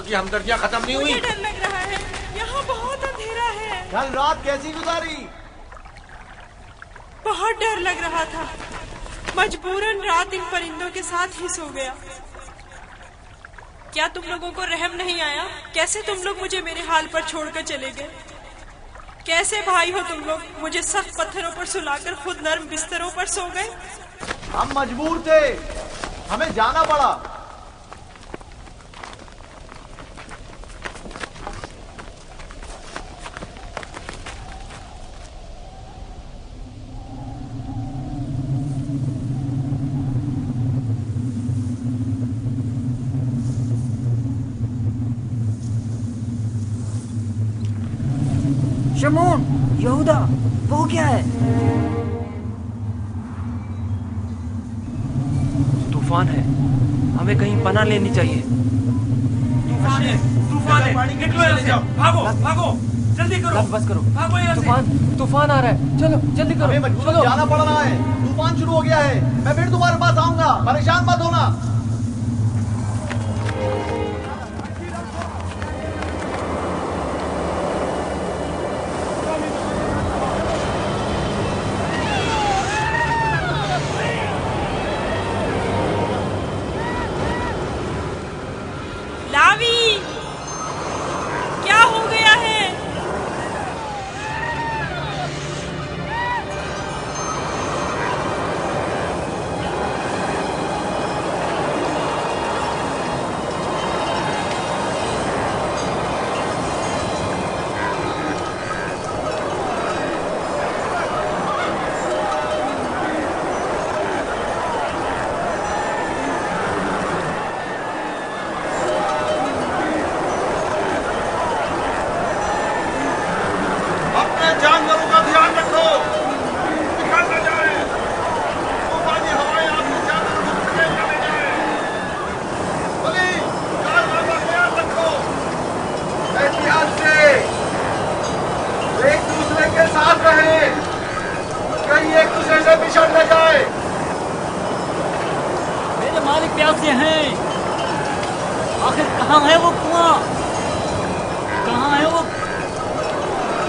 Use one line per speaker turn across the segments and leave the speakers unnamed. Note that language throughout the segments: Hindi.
की हमदर्दियां खत्म नहीं हुई।
मुझे डर लग रहा है, यहाँ बहुत अंधेरा है।
कल रात कैसी गुजारी?
बहुत डर लग रहा था, मजबूरन रात इन परिंदों के साथ ही सो गया। क्या तुम लोगों को रहम नहीं आया? कैसे तुम लोग मुझे मेरे हाल पर छोड़कर चले गए? कैसे भाई हो तुम लोग? मुझे सख्त पत्थरों पर सुलाकर खुद नर्म बिस्तरों पर सो गए।
हम मजबूर थे, हमें जाना पड़ा।
शमून, यहूदा, वो क्या है?
तूफान है, हमें कहीं पनाह लेनी चाहिए।
तूफान है, तूफान है, निकलो यहाँ से, भागो, भागो, जल्दी करो,
बस करो,
भागो यहाँ से।
तूफान आ रहा है, चलो जल्दी करो।
हमें मजबूरन जाना पड़ रहा है, तूफान शुरू हो गया है। मैं फिर तुम्हारे पास आऊंगा, परेशान मत होना।
लावी, क्या हो गया है?
अपने जानवरों का ध्यान रखो, निकल न जाए, तूफानी हवाएं आपके जानवरों को समेट न ले जाए। बोली, जानवरों का ख्याल रखो,
एहतियात से, एक दूसरे के साथ रहे, कहीं एक दूसरे से बिछड़ न जाए।
मेरे मालिक प्यासे हैं। आखिर कहाँ है वो कुआं? कहाँ है वो?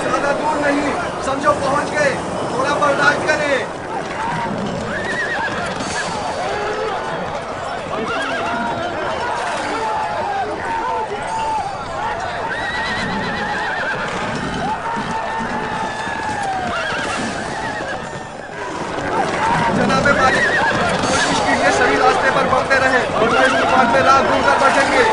ज्यादा दूर नहीं, समझो पहुंच गए, थोड़ा बर्दाश्त करें। जनाबे मालिक, कोशिश कीजिए सही रास्ते पर बढ़ते रहे, वरना इस तूफान में राह भूल कर बचेंगे।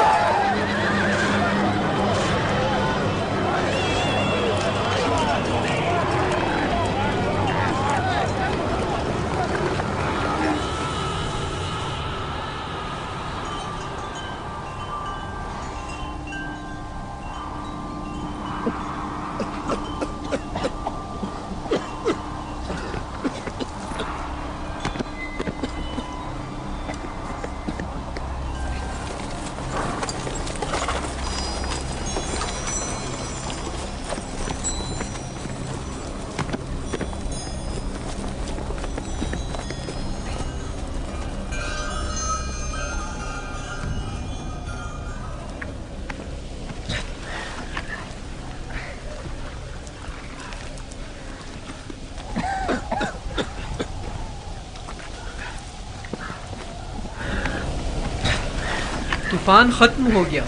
तूफान खत्म हो गया।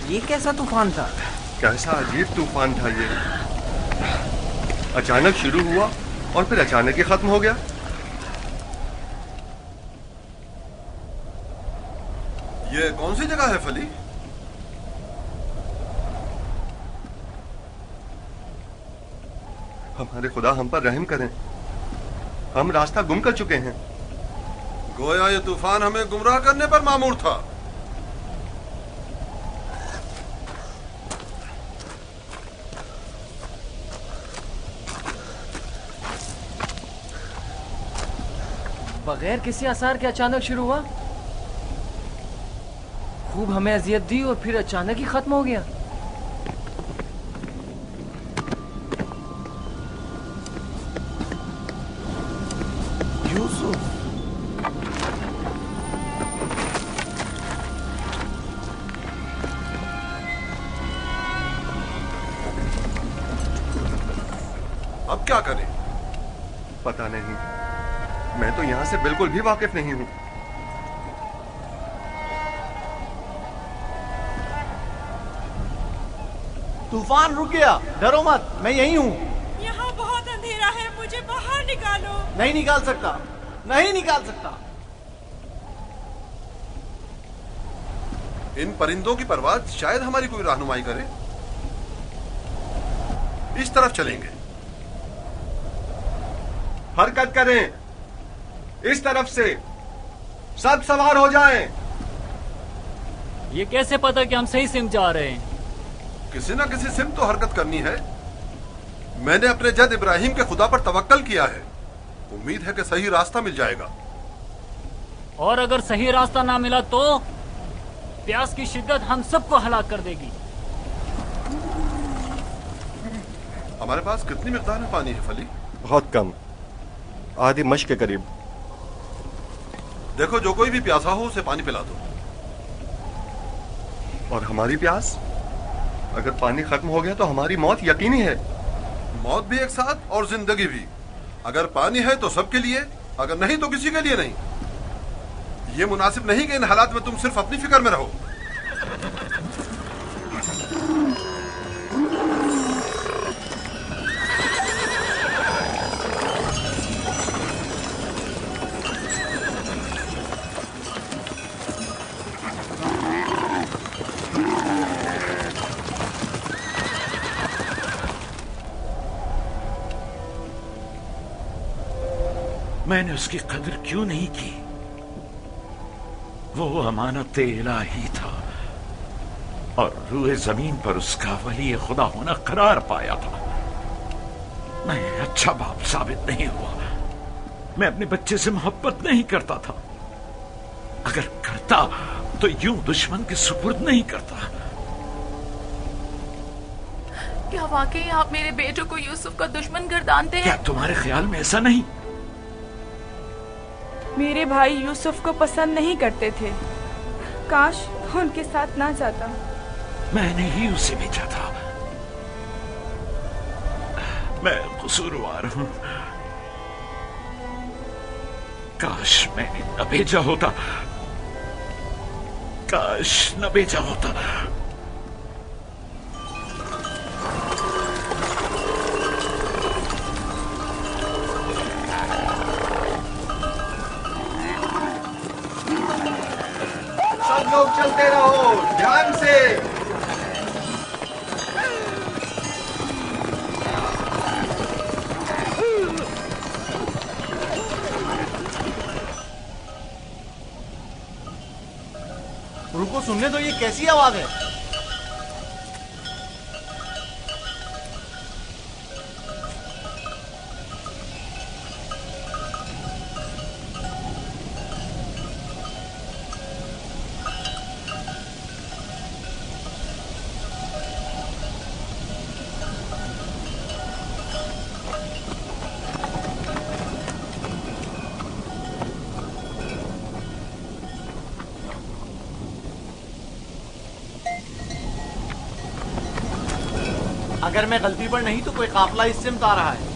ये कैसा तूफान था?
कैसा अजीब तूफान था ये। अचानक शुरू हुआ और फिर अचानक ही खत्म हो गया।
ये कौन सी जगह है फली?
हमारे खुदा हम पर रहम करें, हम रास्ता गुम कर चुके हैं।
गोया ये तूफान हमें गुमराह करने पर मामूर था।
बगैर किसी आसार के अचानक शुरू हुआ, खूब हमें अजियत दी और फिर अचानक ही खत्म हो गया।
अब क्या करें?
पता नहीं, मैं तो यहाँ से बिल्कुल भी वाकिफ नहीं हूँ।
तूफान रुक गया, डरो मत, मैं यही हूँ।
यहाँ बहुत अंधेरा है, मुझे बाहर निकालो।
नहीं निकाल सकता, नहीं निकाल सकता।
इन परिंदों की परवाज़ शायद हमारी कोई रहनुमाई करे। इस तरफ चलेंगे।
हरकत करें, इस तरफ से। सब सवार हो जाएं।
ये कैसे पता कि हम सही सिम जा रहे हैं?
किसी ना किसी सिम तो हरकत करनी है। मैंने अपने जद इब्राहिम के खुदा पर तवक्कल किया है। उम्मीद है कि सही रास्ता मिल जाएगा।
और अगर सही रास्ता ना मिला तो प्यास की शिद्दत हम सबको हलाक कर देगी।
हमारे पास कितनी मिकदार में पानी है फली?
बहुत कम, आधी मश्क के करीब।
देखो, जो कोई भी प्यासा हो उसे पानी पिला दो।
और हमारी प्यास? अगर पानी खत्म हो गया तो हमारी मौत यकीनी है।
मौत भी एक साथ और जिंदगी भी। अगर पानी है तो सबके लिए, अगर नहीं तो किसी के लिए नहीं। ये मुनासिब नहीं कि इन हालात में तुम सिर्फ अपनी फिक्र में रहो।
मैंने उसकी कदर क्यों नहीं की? वो अमानत इलाही था और रूए जमीन पर उसका वली खुदा होना करार पाया था। मैं अच्छा बाप साबित नहीं हुआ। मैं अपने बच्चे से मोहब्बत नहीं करता था। अगर करता तो यूं दुश्मन के सुपुर्द नहीं करता।
क्या वाकई आप मेरे बेटों को यूसुफ का दुश्मन गर्दानते हैं?
क्या तुम्हारे ख्याल में ऐसा नहीं?
मेरे भाई यूसुफ को पसंद नहीं करते थे। काश उनके साथ ना जाता।
मैंने ही उसे भेजा था। मैं कसूरवार हूं। काश मैंने न भेजा होता। काश न भेजा होता।
सब लोग चलते रहो, ध्यान से।
रुको, सुनने दो, ये कैसी आवाज है? अगर मैं गलती पर नहीं तो कोई काफिला इस सिमत आ रहा है।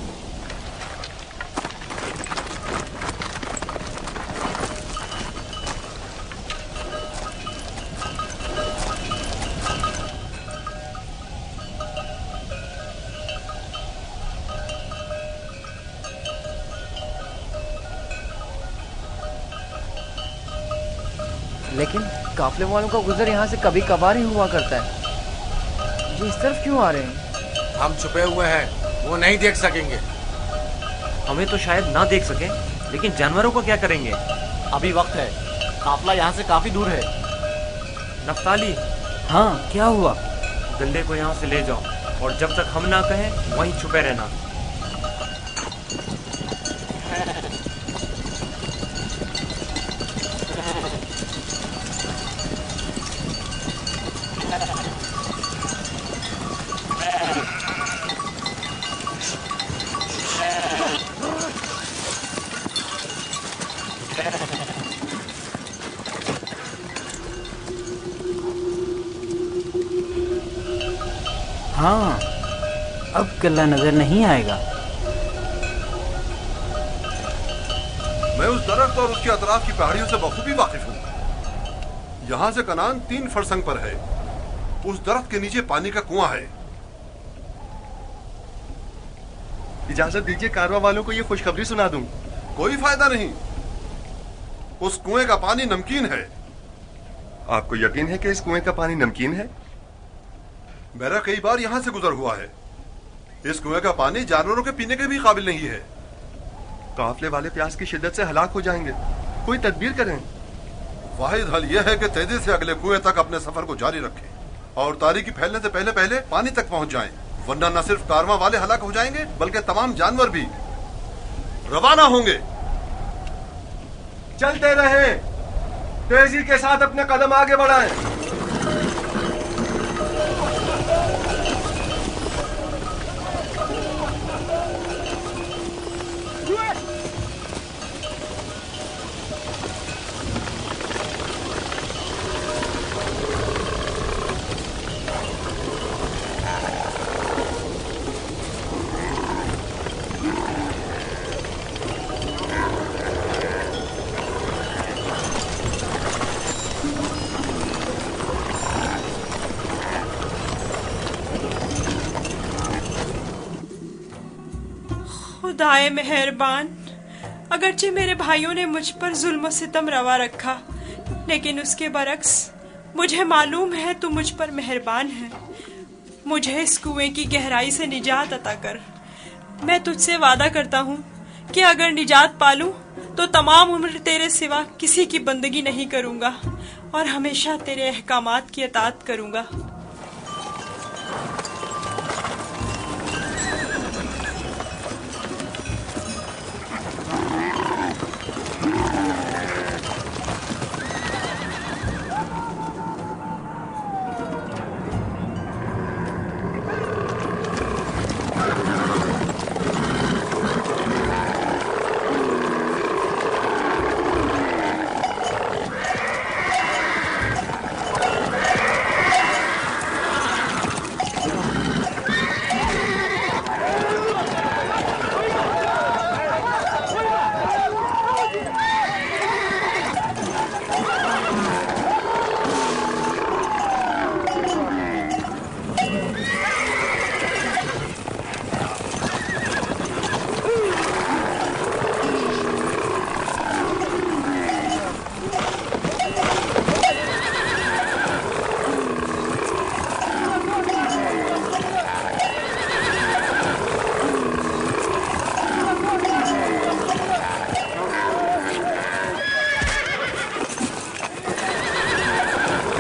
लेकिन काफले वालों का गुजर यहाँ से कभी कभार ही हुआ करता है। ये इस तरफ क्यों आ रहे हैं?
हम छुपे हुए हैं, वो नहीं देख सकेंगे।
हमें तो शायद ना देख सके, लेकिन जानवरों को क्या करेंगे?
अभी वक्त है, काफिला यहाँ से काफी दूर है।
नफ्ताली,
हाँ, क्या हुआ?
गंदे को यहाँ से ले जाओ और जब तक हम ना कहें वहीं छुपे रहना।
हाँ, अब किला नजर नहीं आएगा।
मैं उस दरख्त और उसके अतराफ की पहाड़ियों से बखूबी वाकिफ हूँ। यहाँ से कनान 3 फरसंग पर है। उस दरख्त के नीचे पानी का कुआं है।
इजाजत दीजिए कारवा वालों को ये खुशखबरी सुना दूं।
कोई फायदा नहीं। उस कुएं का पानी नमकीन है।
आपको यकीन है कि इस कुएं का पानी नमकीन है?
मेरा कई बार यहाँ से गुजर हुआ है। इस कुएं का पानी जानवरों के पीने के भी काबिल नहीं है।
काफले वाले प्यास की शिद्दत से हलाक हो जाएंगे। कोई तदबीर करें।
वाहिद हल यह है कि तेजी से अगले कुएं तक अपने सफर को जारी रखें और तारीकी फैलने से पहले पहले पानी तक पहुंच जाएं, वरना न सिर्फ कारवां वाले हलाक हो जाएंगे बल्कि तमाम जानवर भी। रवाना होंगे।
चलते रहें, तेजी के साथ अपने कदम आगे बढ़ाएं।
खुदाए मेहरबान, अगरचे मेरे भाइयों ने मुझ पर जुल्म सितम रवा रखा, लेकिन उसके बरक्स मुझे मालूम है तू मुझ पर मेहरबान है। मुझे इस कुएं की गहराई से निजात अता कर। मैं तुझसे वादा करता हूँ कि अगर निजात पालूं तो तमाम उम्र तेरे सिवा किसी की बंदगी नहीं करूँगा और हमेशा तेरे अहकामात की अतात करूँगा।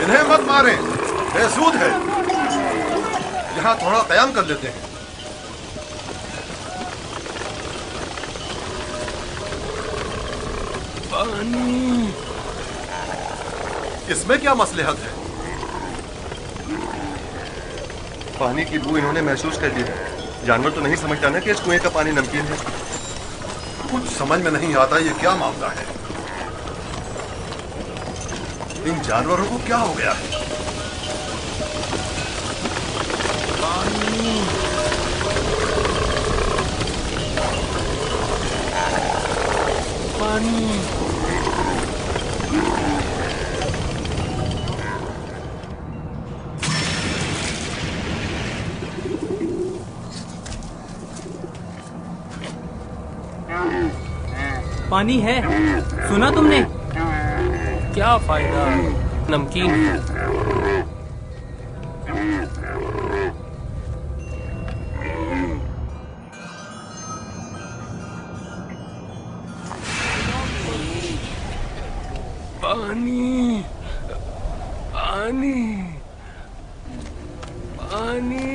इन्हें मत मारें, बेसूद है। यहाँ थोड़ा कयाम कर लेते हैं।
पानी।
इसमें क्या मसलहत है?
पानी की बू इन्होंने महसूस कर ली है। जानवर तो नहीं समझता ना कि इस कुएं का पानी नमकीन है।
कुछ समझ में नहीं आता ये क्या मामला है। इन जानवरों को क्या हो गया है?
पानी। पानी।
पानी है, सुना तुमने?
क्या फायदा, नमकीन है। पानी, पानी, पानी।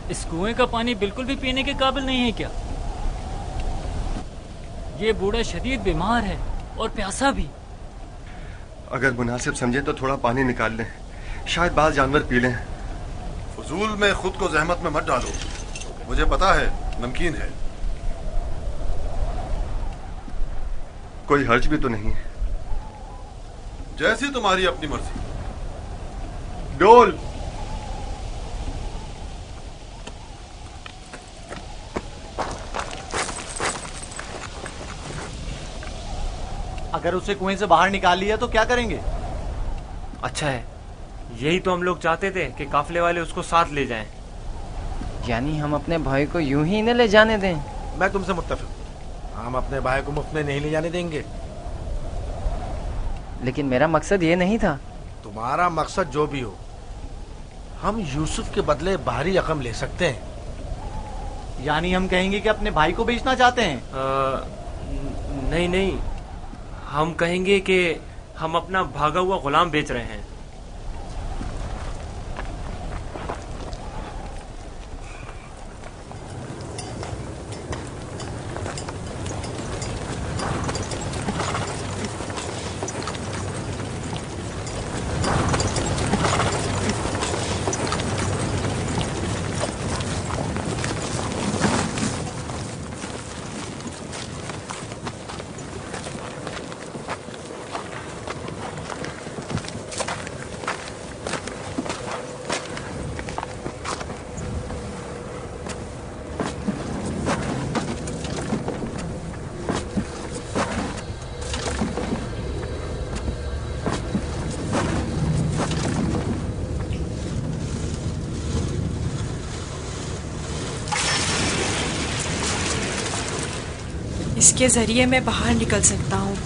इस कुएं का पानी बिल्कुल भी पीने के काबिल नहीं है क्या? ये बूढ़ा शदीद बीमार है और प्यासा भी।
अगर मुनासिब समझे तो थोड़ा पानी निकाल लें, शायद बाल जानवर पी लें।
फजूल में खुद को जहमत में मत डालो, मुझे पता है नमकीन है।
कोई हर्ज भी तो नहीं है।
जैसी तुम्हारी अपनी मर्जी।
डोल।
अगर उसे कुएं से बाहर निकाल लिया तो क्या करेंगे?
अच्छा है, यही तो हम लोग चाहते थे कि काफले वाले उसको साथ ले जाएं।
यानी हम अपने भाई को यूं ही न ले जाने दें?
मैं तुमसे मुत्तफिक। हम अपने भाई को मुफ्त में नहीं ले जाने देंगे।
लेकिन मेरा मकसद ये नहीं था।
तुम्हारा मकसद जो भी हो, हम यूसुफ के बदले बाहरी रकम ले सकते हैं।
यानी हम कहेंगे कि अपने भाई को बेचना चाहते हैं?
नहीं नहीं, हम कहेंगे कि हम अपना भागा हुआ गुलाम बेच रहे हैं।
इसके जरिए मैं बाहर निकल सकता हूँ।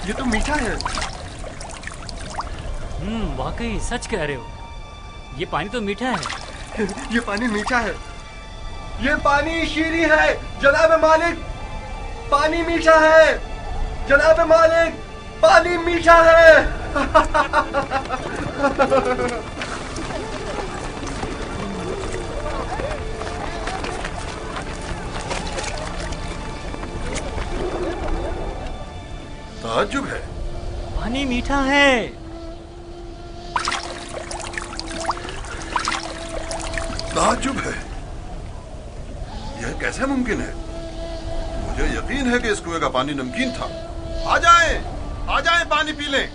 ये तो मीठा है।
वाकई सच कह रहे हो। ये पानी तो मीठा है।
ये पानी मीठा है। ये पानी शीरी है जनाब मालिक। पानी मीठा है जनाब मालिक। पानी मीठा है।
ताज्जुब है।
पानी मीठा है।
ताज्जुब है। यह कैसे मुमकिन है? मुझे यकीन है कि इस कुएं का पानी नमकीन था। आ जाएं पानी पी लें।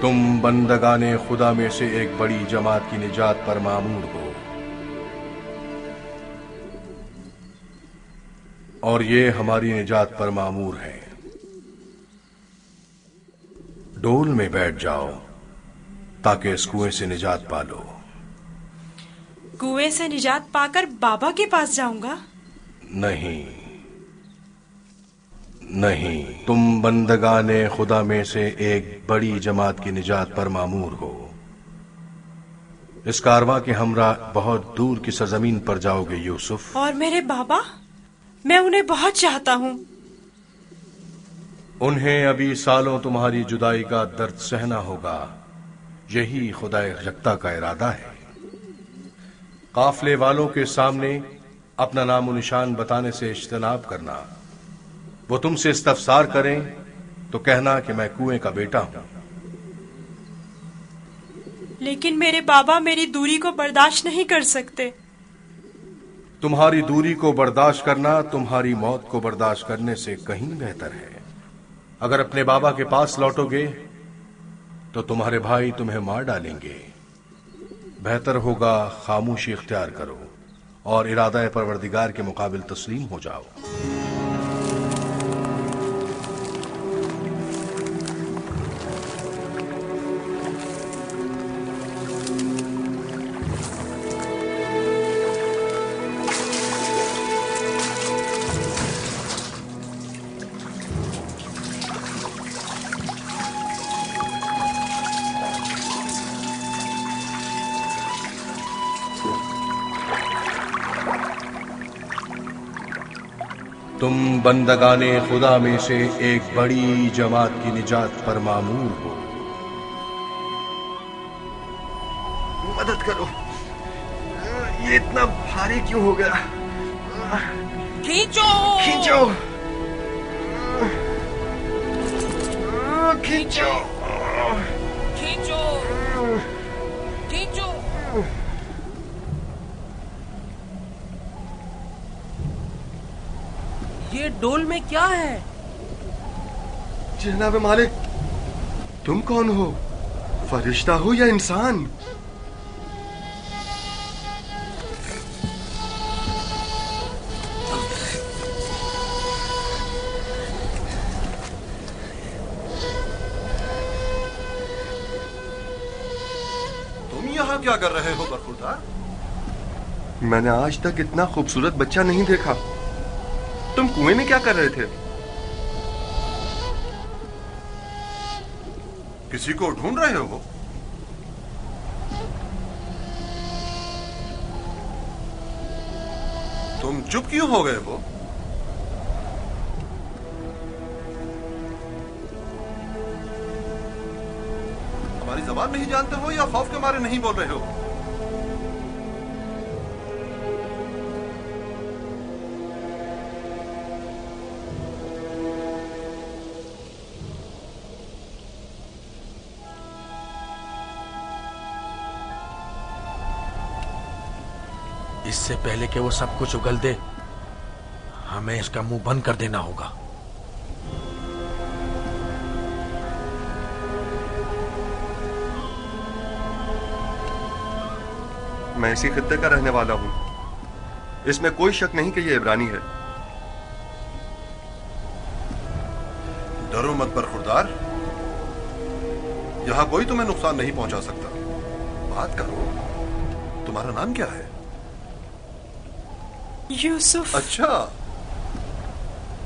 तुम बंदगाने खुदा में से एक बड़ी जमात की निजात पर मामूर हो, और ये हमारी निजात पर मामूर है। डोल में बैठ जाओ ताकि इस कुएं से निजात पा लो।
कुएं से निजात पाकर बाबा के पास जाऊंगा?
नहीं, तुम बंदगाने खुदा में से एक बड़ी जमात की निजात पर मामूर हो। इस कारवां के हमरा बहुत दूर की सरजमीन पर जाओगे यूसुफ।
और मेरे बाबा? मैं उन्हें बहुत चाहता हूँ।
उन्हें अभी सालों तुम्हारी जुदाई का दर्द सहना होगा। यही खुदा यकता का इरादा है। काफले वालों के सामने अपना नामो निशान बताने से इज्तनाब करना। वो तुमसे इस्तफसार करें तो कहना कि मैं कुएं का बेटा हूं।
लेकिन मेरे बाबा मेरी दूरी को बर्दाश्त नहीं कर सकते।
तुम्हारी दूरी को बर्दाश्त करना तुम्हारी मौत को बर्दाश्त करने से कहीं बेहतर है। अगर अपने बाबा के पास लौटोगे तो तुम्हारे भाई तुम्हें मार डालेंगे। बेहतर होगा खामोशी इख्तियार करो और इरादा परवरदिगार के मुकाबिल तस्लीम हो जाओ। तुम बंदगाने खुदा में से एक बड़ी जमात की निजात पर मामूर हो।
मदद करो, ये इतना भारी क्यों हो गया?
खींचो
खींचो खींचो
खींचो खींचो।
ये डोल में क्या है?
जनाब मालिक, तुम कौन हो? फरिश्ता हो या इंसान?
तुम यहाँ क्या कर रहे हो बरखुरदार?
मैंने आज तक इतना खूबसूरत बच्चा नहीं देखा। तुम कुएं में क्या कर रहे थे?
किसी को ढूंढ रहे हो? तुम चुप क्यों हो गए हो? हमारी जबान नहीं जानते हो या खौफ के मारे नहीं बोल रहे हो?
इससे पहले कि वो सब कुछ उगल दे, हमें इसका मुंह बंद कर देना होगा।
मैं इसी खित्ते का रहने वाला हूं। इसमें कोई शक नहीं कि ये इब्रानी है।
डरो मत बरखुरदार, यहां कोई तुम्हें नुकसान नहीं पहुंचा सकता। बात करो, तुम्हारा नाम क्या है?
यूसुफ।
अच्छा,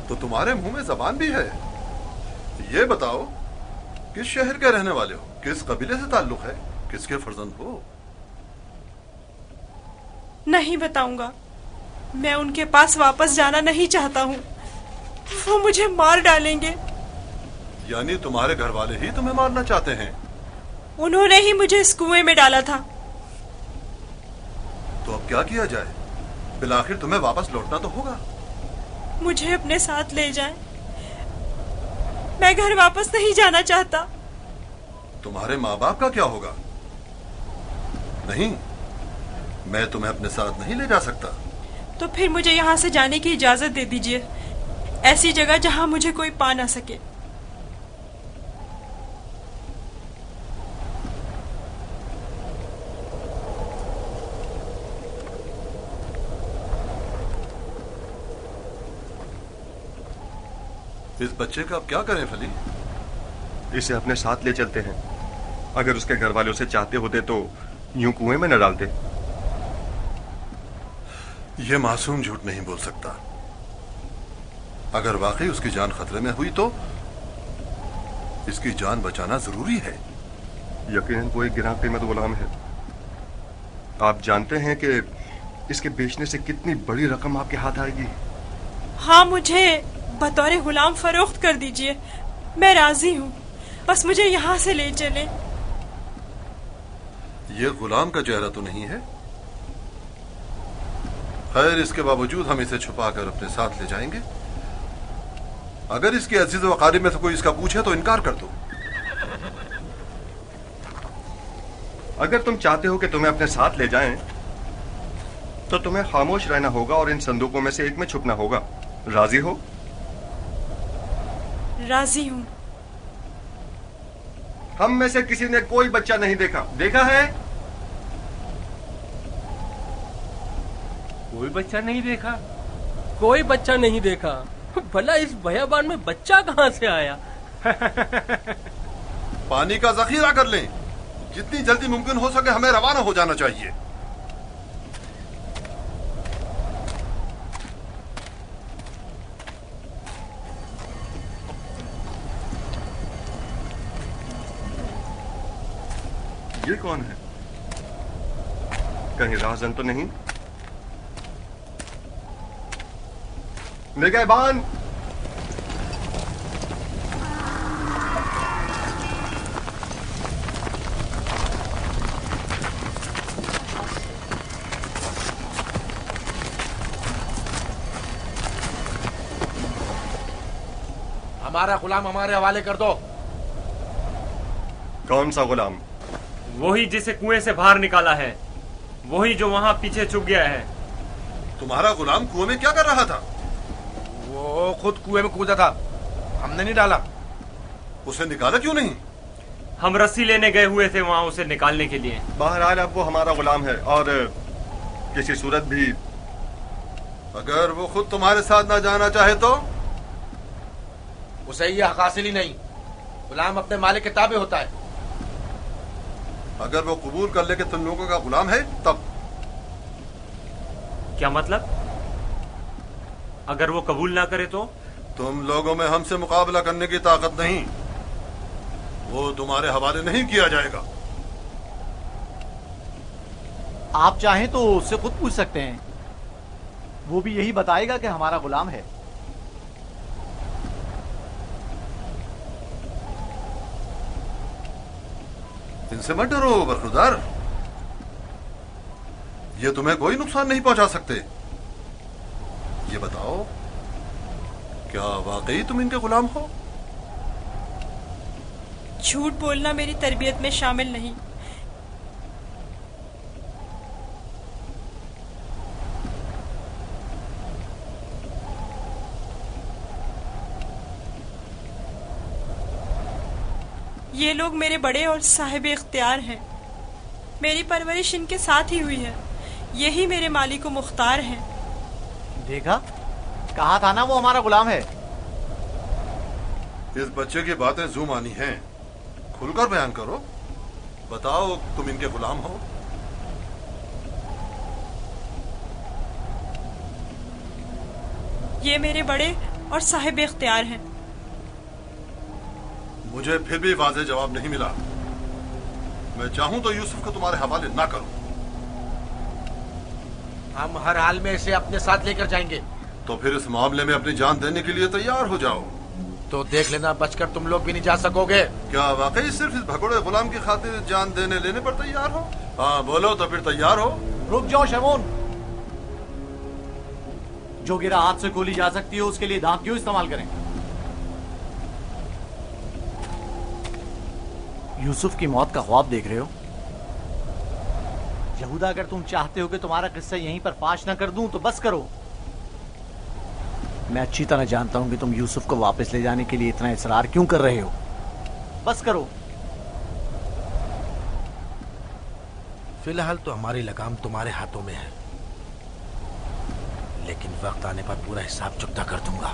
तो तुम्हारे मुंह में जबान भी है। ये बताओ, किस शहर के रहने वाले हो? किस कबीले से ताल्लुक है? किसके फर्जंद हो?
नहीं बताऊंगा। मैं उनके पास वापस जाना नहीं चाहता हूँ। वो मुझे मार डालेंगे।
यानी तुम्हारे घर वाले ही तुम्हें मारना चाहते हैं?
उन्होंने ही मुझे इस कुएं में डाला था।
तो अब क्या किया जाए? बिलाखिर तुम्हें वापस लौटना तो होगा।
मुझे अपने साथ ले जाएं। मैं घर वापस नहीं जाना चाहता।
तुम्हारे माँ बाप का क्या होगा? नहीं, मैं तुम्हें अपने साथ नहीं ले जा सकता।
तो फिर मुझे यहाँ से जाने की इजाजत दे दीजिए, ऐसी जगह जहाँ मुझे कोई पा ना सके।
इस बच्चे का अब क्या करें फली?
इसे अपने साथ ले चलते हैं। अगर उसके घर वाले उसे चाहते होते तो यूं कुएं में न डालते।
यह मासूम झूठ नहीं बोल सकता। अगर वाकई उसकी जान खतरे में हुई तो इसकी जान बचाना जरूरी है।
यकीनन वो एक गिरा कीमत गुलाम है। आप जानते हैं कि इसके बेचने से कितनी बड़ी रकम आपके हाथ आएगी।
हाँ, मुझे बतौर गुलाम फरोख्त कर दीजिए, मैं राजी हूँ। बस मुझे यहाँ से ले चले।
ये गुलाम का चेहरा तो नहीं है। खैर, इसके बावजूद हम इसे छुपाकर अपने साथ ले जाएंगे। अगर इसके अजीज व अकारिब में से कोई इसका पूछे तो इनकार कर दो।
अगर तुम चाहते हो कि तुम्हें अपने साथ ले जाएं, तो तुम्हें खामोश रहना होगा और इन संदूकों में से एक में छुपना होगा। राजी हो?
राजी हूँ।
हम में से किसी ने कोई बच्चा नहीं देखा। देखा है?
कोई बच्चा नहीं देखा? कोई बच्चा नहीं देखा? भला इस बयाबान में बच्चा कहाँ से आया?
पानी का जखीरा कर लें। जितनी जल्दी मुमकिन हो सके हमें रवाना हो जाना चाहिए।
ये कौन है? कहीं राहजन तो नहीं? निगहबान!
हमारा गुलाम हमारे हवाले कर दो।
कौन सा गुलाम?
वही जिसे कुएं से बाहर निकाला है, वही जो वहां पीछे छुप गया है।
तुम्हारा गुलाम कुएं में क्या कर रहा था?
वो खुद कुएं में कूदा था, हमने नहीं डाला।
उसे निकाला क्यों नहीं?
हम रस्सी लेने गए हुए थे वहां उसे निकालने के लिए।
बहरहाल अब वो हमारा गुलाम है और किसी सूरत भी
अगर वो खुद तुम्हारे साथ ना जाना चाहे तो?
उसे ये हक हासिल ही नहीं। गुलाम अपने मालिक के ताबे होता है।
अगर वो कबूल कर ले कि तुम लोगों का गुलाम है तब?
क्या मतलब? अगर वो कबूल ना करे तो?
तुम लोगों में हमसे मुकाबला करने की ताकत नहीं। वो तुम्हारे हवाले नहीं किया जाएगा।
आप चाहें तो उससे खुद पूछ सकते हैं, वो भी यही बताएगा कि हमारा गुलाम है।
इनसे मत डरो बरखुरदार, ये तुम्हें कोई नुकसान नहीं पहुंचा सकते। ये बताओ, क्या वाकई तुम इनके गुलाम हो?
झूठ बोलना मेरी तरबियत में शामिल नहीं। ये लोग मेरे बड़े और साहिब इख्तियार हैं। मेरी परवरिश इनके साथ ही हुई है। यही मेरे मालिक व मुख्तार हैं।
देखा, कहा था ना वो हमारा गुलाम है।
इस बच्चे की बातें जू मानी हैं। खुलकर बयान करो। बताओ, तुम इनके गुलाम हो?
ये मेरे बड़े और साहिब इख्तियार हैं।
मुझे फिर भी वाज़ेह जवाब नहीं मिला। मैं चाहूं तो यूसुफ को तुम्हारे हवाले ना करूं।
हम हर हाल में इसे अपने साथ लेकर जाएंगे।
तो फिर इस मामले में अपनी जान देने के लिए तैयार हो जाओ।
तो देख लेना, बचकर तुम लोग भी नहीं जा सकोगे।
क्या वाकई सिर्फ इस भगोड़े गुलाम की खातिर जान देने लेने पर तैयार हो? हाँ बोलो, तो फिर तैयार हो।
रुक जाओ शमून, जो गिरा हाथ से गोली जा सकती है उसके लिए दांत क्यों इस्तेमाल करें? यूसुफ की मौत का ख्वाब देख रहे हो? यहूदा, अगर तुम चाहते हो कि तुम्हारा किस्सा यहीं पर फाश ना कर दूं तो बस करो। मैं अच्छी तरह जानता हूं कि तुम यूसुफ को वापस ले जाने के लिए इतना इसरार क्यों कर रहे हो। बस करो।
फिलहाल तो हमारी लगाम तुम्हारे हाथों में है, लेकिन वक्त आने पर पूरा हिसाब चुकता कर दूंगा।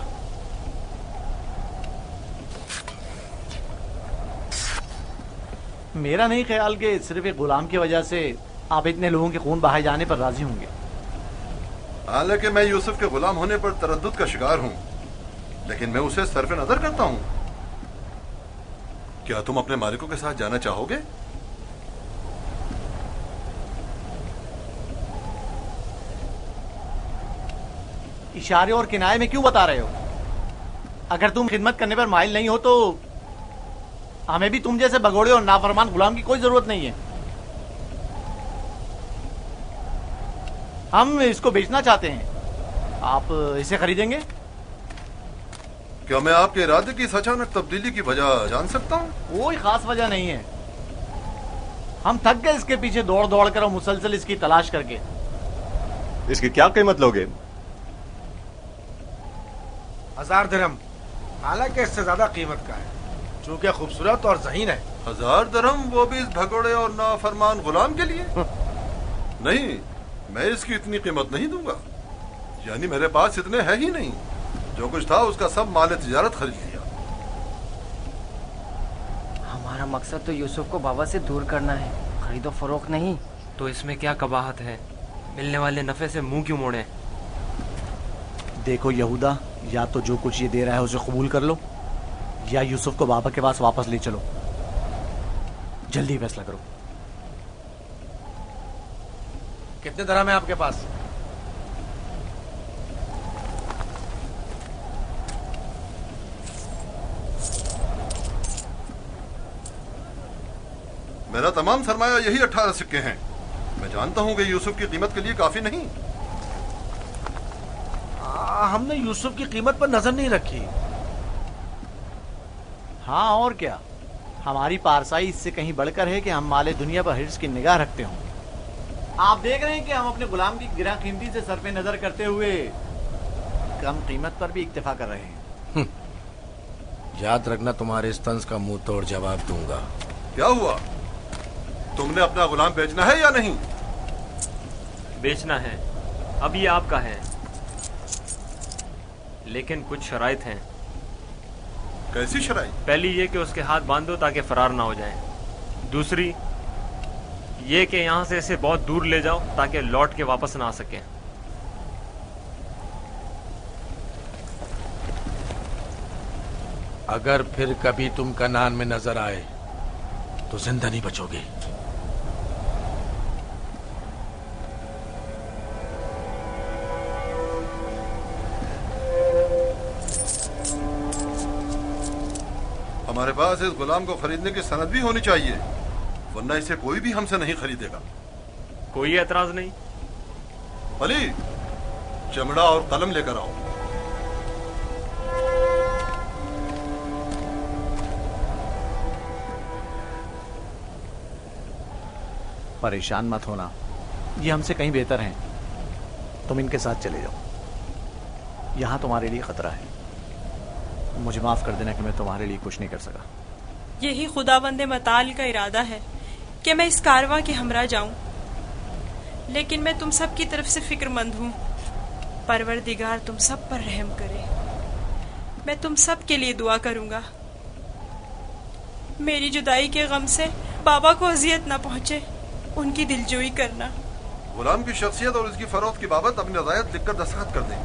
मेरा नहीं ख्याल कि सिर्फ एक गुलाम की वजह से आप इतने लोगों के खून बहाए जाने पर राजी होंगे।
हालांकि मैं यूसुफ के गुलाम होने पर तरद्दुद का शिकार हूं, लेकिन मैं उसे सरफ़े नजर करता हूं। क्या तुम अपने मालिकों के साथ जाना चाहोगे?
इशारे और किनारे में क्यों बता रहे हो? अगर तुम खिदमत करने पर माइल नहीं हो तो हमें भी तुम जैसे भगोड़े और नाफरमान गुलाम की कोई जरूरत नहीं है। हम इसको बेचना चाहते हैं। आप इसे खरीदेंगे?
क्या मैं आपके इरादे की इस अचानक तब्दीली की वजह जान सकता हूँ?
कोई खास वजह नहीं है। हम थक गए इसके पीछे दौड़ दौड़ कर और मुसलसल इसकी तलाश करके।
इसकी क्या कीमत लोगे?
1000 दिरहम, हालांकि इससे ज्यादा कीमत का है, चूंकि खूबसूरत और ज़हीन है।
1000 दिरहम, वो भी इस भगोड़े और नाफरमान गुलाम के लिए? नहीं, मैं इसकी इतनी कीमत नहीं दूंगा। यानी मेरे पास इतने है ही नहीं। जो कुछ था उसका सब माल तिजारत खरीद लिया।
हमारा मकसद तो यूसुफ को बाबा से दूर करना है, खरीदो फरोख्त नहीं।
तो इसमें क्या कबाहत है? मिलने वाले नफे से मुंह क्यों मोड़े?
देखो यहूदा, या तो जो कुछ ये दे रहा है उसे कबूल कर लो, या यूसुफ को बाबा के पास वापस ले चलो। जल्दी फैसला करो।
कितने दिरहम है आपके पास?
मेरा तमाम सरमाया यही 18 सिक्के हैं। मैं जानता हूं कि यूसुफ की कीमत के लिए काफी नहीं।
हमने यूसुफ की कीमत पर नजर नहीं रखी।
हाँ और क्या, हमारी पारसाई इससे कहीं बढ़कर है कि हम माले दुनिया पर हिर्स की निगाह रखते हों। आप देख रहे हैं कि हम अपने गुलाम की गिरा कीमती से सर पे नजर करते हुए कम कीमत पर भी इक्तिफा कर रहे हैं।
याद रखना, तुम्हारे इस तंज का मुंह तोड़ जवाब दूंगा।
क्या हुआ? तुमने अपना गुलाम बेचना है या नहीं?
बेचना है, अब ये आपका है, लेकिन कुछ शराइत हैं।
कैसी शराइत?
पहली ये कि उसके हाथ बांध दो ताकि फरार ना हो जाए। दूसरी ये कि यहां से इसे बहुत दूर ले जाओ ताकि लौट के वापस ना आ सके।
अगर फिर कभी तुम कनान में नजर आए तो जिंदा नहीं बचोगे।
हमारे पास इस गुलाम को खरीदने की सनद भी होनी चाहिए, वरना इसे कोई भी हमसे नहीं खरीदेगा।
कोई एतराज नहीं।
अली, चमड़ा और कलम लेकर आओ।
परेशान मत होना, ये हमसे कहीं बेहतर हैं। तुम इनके साथ चले जाओ। यहाँ तुम्हारे लिए खतरा है। मुझे माफ कर देना कि मैं तुम्हारे लिए कुछ नहीं कर सका।
यही खुदावंदे मताल का इरादा है कि मैं इस कारवां के हमरा जाऊं, लेकिन मैं तुम सब की तरफ से फिक्रमंद हूँ। परवरदिगार तुम सब पर रहम करे। मैं तुम सब के लिए दुआ करूंगा। मेरी जुदाई के गम से बाबा को अजियत न पहुंचे, उनकी दिलजोई करना।
गुलाम की शख्सियत और उसकी फरोख्त की बाबत अपनी रजायत लिखकर दस्तखत कर दें।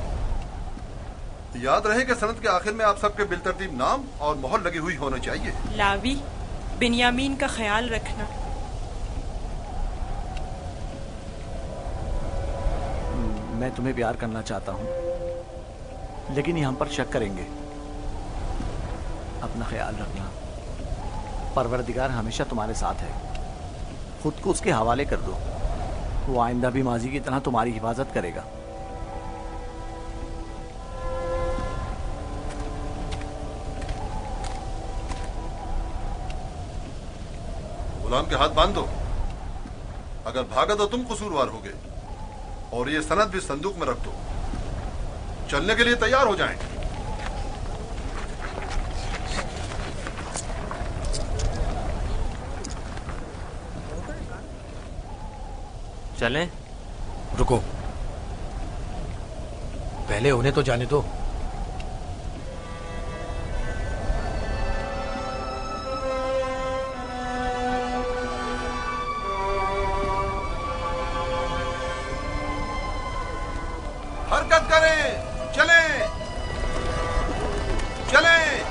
याद रहे कि सनद के आखिर में आप सबके बिलतरतीब नाम और मोहर लगी हुई होनी चाहिए।
लावी, बिन्यामीन का ख्याल रखना।
मैं तुम्हें प्यार करना चाहता हूँ, लेकिन ये हम पर शक करेंगे। अपना ख्याल रखना। परवरदिगार हमेशा तुम्हारे साथ है। खुद को उसके हवाले कर दो, वो आइंदा भी माजी की तरह तुम्हारी हिफाजत करेगा।
गुलाम के हाथ बांध दो। अगर भागा तो तुम कसूरवार होगे, और ये सनद भी संदूक में रख दो। चलने के लिए तैयार हो जाएं।
चलें?
रुको, पहले उन्हें तो जाने दो।
हरकत करें, चलें, चलें।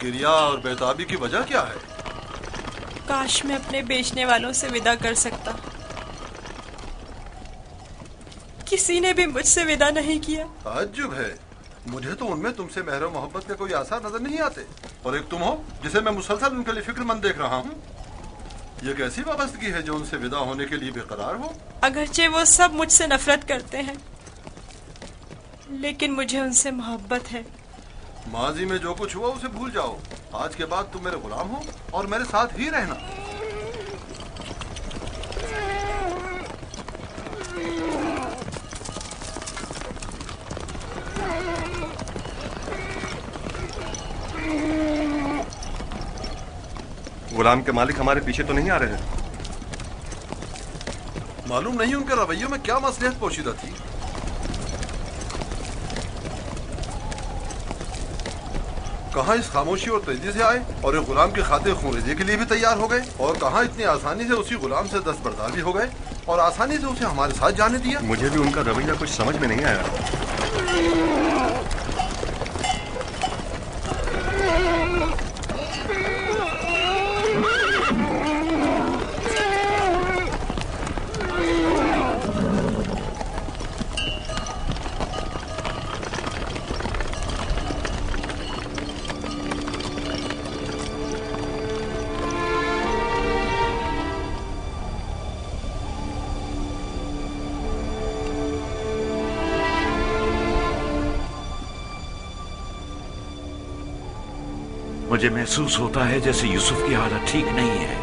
क्रिया और बेताबी की वजह क्या है?
काश मैं अपने बेचने वालों से विदा कर सकता। किसी ने भी मुझसे विदा नहीं किया।
ताज्जुब है, मुझे तो उनमें तुमसे मेहर मोहब्बत के कोई आसार नजर नहीं आते। और एक तुम हो जिसे मैं मुसलसल उनके लिए फिक्रमंद देख रहा हूँ। ये कैसी वाबस्तगी है जो उनसे विदा होने के लिए बेकरार हो?
अगरचे वो सब मुझसे नफरत करते हैं, लेकिन मुझे उनसे मोहब्बत है।
माजी में जो कुछ हुआ उसे भूल जाओ। आज के बाद तुम मेरे गुलाम हो और मेरे साथ ही रहना।
गुलाम के मालिक हमारे पीछे तो नहीं आ रहे हैं?
मालूम नहीं उनके रवैयों में क्या मसलियत पोशीदा थी। कहाँ इस खामोशी और तेजी से आए और एक गुलाम की खातिर खून-रेज़ी के लिए भी तैयार हो गए, और कहाँ इतनी आसानी से उसी गुलाम से दस्तबरदार भी हो गए और आसानी से उसे हमारे साथ जाने दिया।
मुझे भी उनका रवैया कुछ समझ में नहीं आया।
मुझे महसूस होता है जैसे यूसुफ की हालत ठीक नहीं है।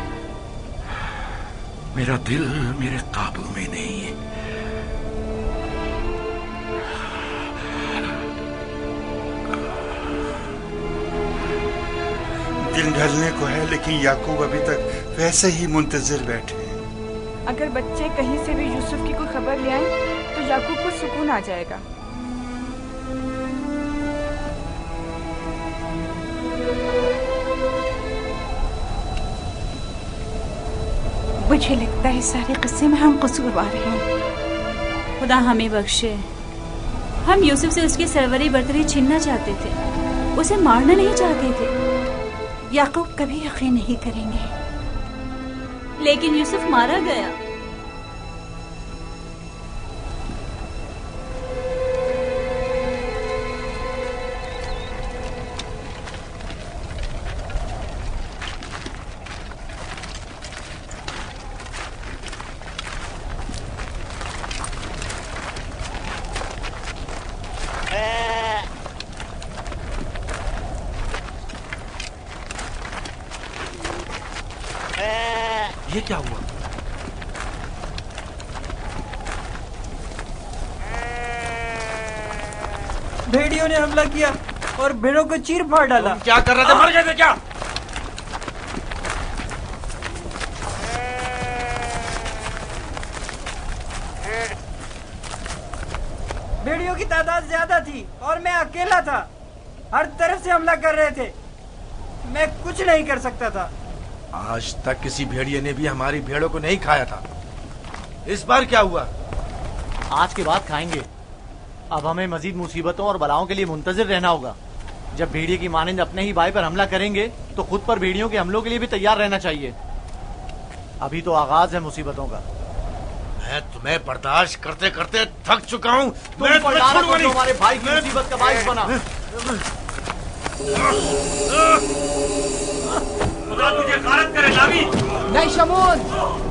मेरा दिल मेरे काबू में नहीं है।
दिन ढलने को है, लेकिन याकूब अभी तक वैसे ही मुंतजिर बैठे हैं।
अगर बच्चे कहीं से भी यूसुफ की कोई खबर ले आए तो याकूब को सुकून आ जाएगा।
मुझे लगता है सारे किस्से में हम कसूरवार हैं। खुदा हमें बख्शे। हम यूसुफ से उसकी सरवरी बर्तरी छीनना चाहते थे, उसे मारना नहीं चाहते थे। याकूब कभी यकीन नहीं करेंगे। लेकिन यूसुफ मारा गया।
ये क्या हुआ?
भेड़ियों ने हमला किया और भेड़ों को चीर फाड़ डाला।
क्या कर रहे थे? मर गए थे क्या?
भेड़ियों की तादाद ज्यादा थी और मैं अकेला था। हर तरफ से हमला कर रहे थे। मैं कुछ नहीं कर सकता था।
आज तक किसी भेड़िए ने भी हमारी भेड़ों को नहीं खाया था। इस बार क्या हुआ?
आज के बाद खाएंगे। अब हमें मजीद मुसीबतों और बलाओं के लिए मुंतजिर रहना होगा। जब भेड़िए की मानिंद अपने ही भाई पर हमला करेंगे तो खुद पर भेड़ियों के हमलों के लिए भी तैयार रहना चाहिए। अभी तो आगाज है मुसीबतों का।
मैं तुम्हें बर्दाश्त करते करते थक चुका हूँ।
तुम हमारे भाई की मुसीबत का बाइस बना।
खुदा तुझे गारत करे नावी।
नहीं शमून।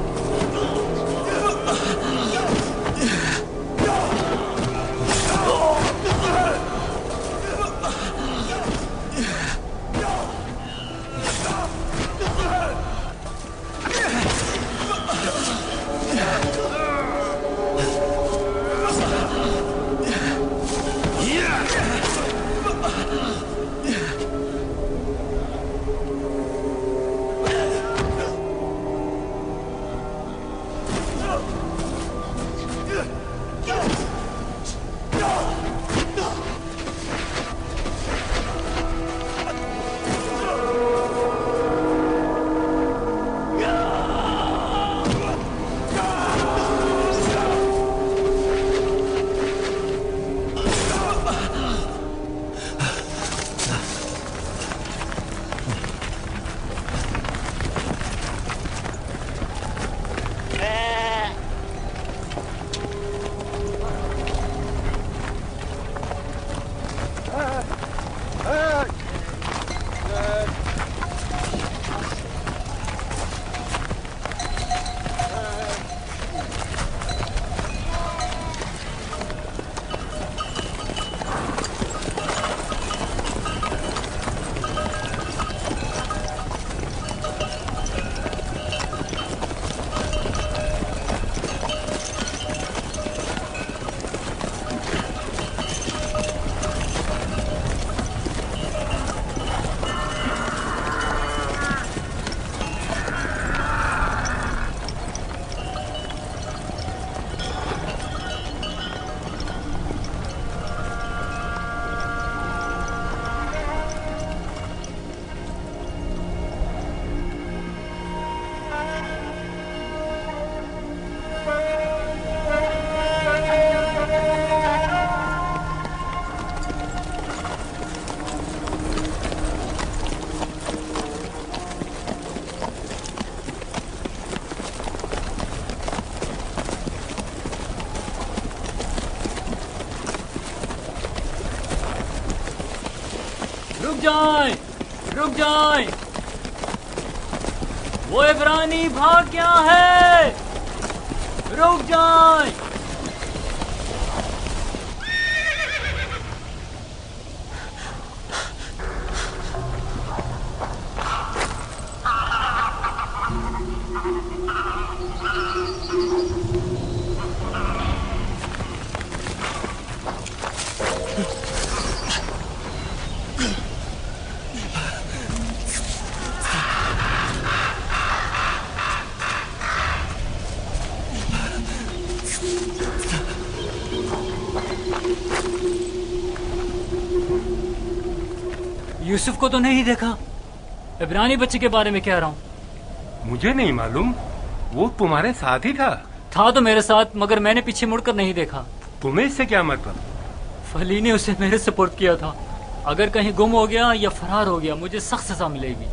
जाएं, रुक जाएं। वो इब्रानी भाग गया है, रुक जाएं। यूसुफ को तो नहीं देखा, इब्रानी बच्चे के बारे में कह रहा हूँ।
मुझे नहीं मालूम, वो तुम्हारे साथ ही
था तो मेरे साथ, मगर मैंने पीछे मुड़कर नहीं देखा।
तुम्हें इससे क्या मतलब?
फली ने उसे मेरे सुपुर्द किया था। अगर कहीं गुम हो गया या फरार हो गया, मुझे सख्त सजा मिलेगी।